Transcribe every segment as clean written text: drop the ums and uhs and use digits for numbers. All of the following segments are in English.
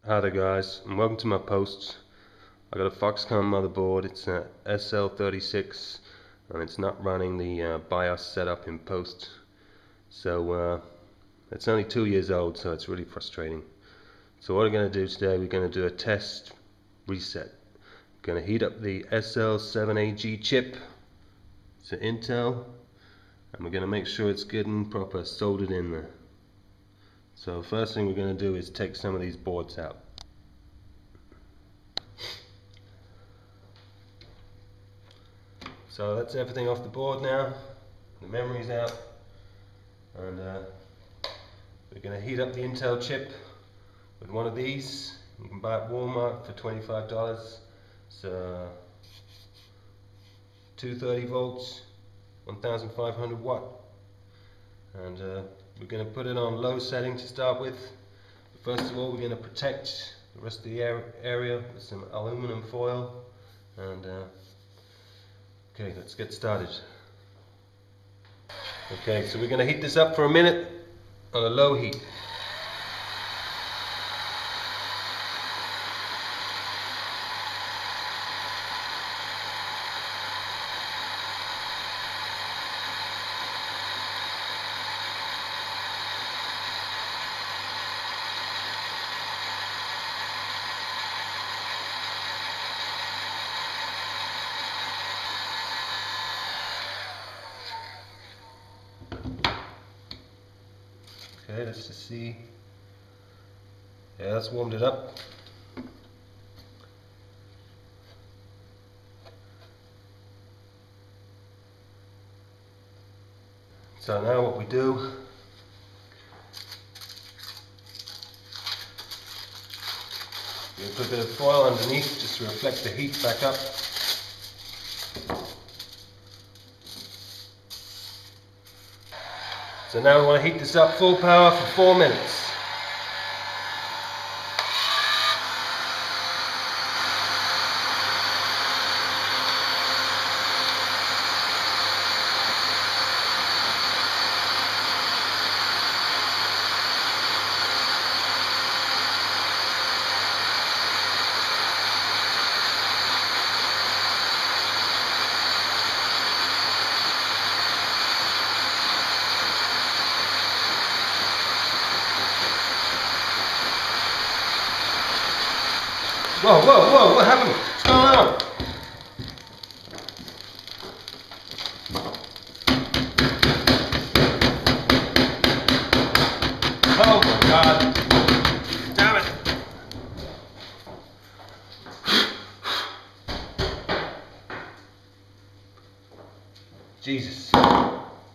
Hi there guys, and welcome to my posts. I got a Foxconn motherboard. It's a SL36 and it's not running the BIOS setup in post. So it's only 2 years old, so it's really frustrating. So what we're going to do today, we're going to do a test reset. We're going to heat up the SL7AG chip. It's an Intel, and we're going to make sure it's good and proper soldered in there. So first thing we're going to do is take some of these boards out. So that's everything off the board now. The memory's out, and we're going to heat up the Intel chip with one of these. You can buy it at Walmart for $25. It's 230 volts, 1500 watt, and we're going to put it on low setting to start with. But first of all, we're going to protect the rest of the area with some aluminum foil, and okay, let's get started. Okay, so we're going to heat this up for a minute on a low heat. Okay, let's just see. Yeah, that's warmed it up. So now what we do, we put a bit of foil underneath just to reflect the heat back up. So now we want to heat this up full power for 4 minutes. Whoa, whoa, whoa, what happened? What's going on? Oh my God. Damn it. Jesus.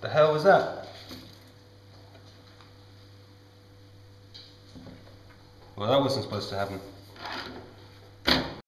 The hell was that? Well, that wasn't supposed to happen.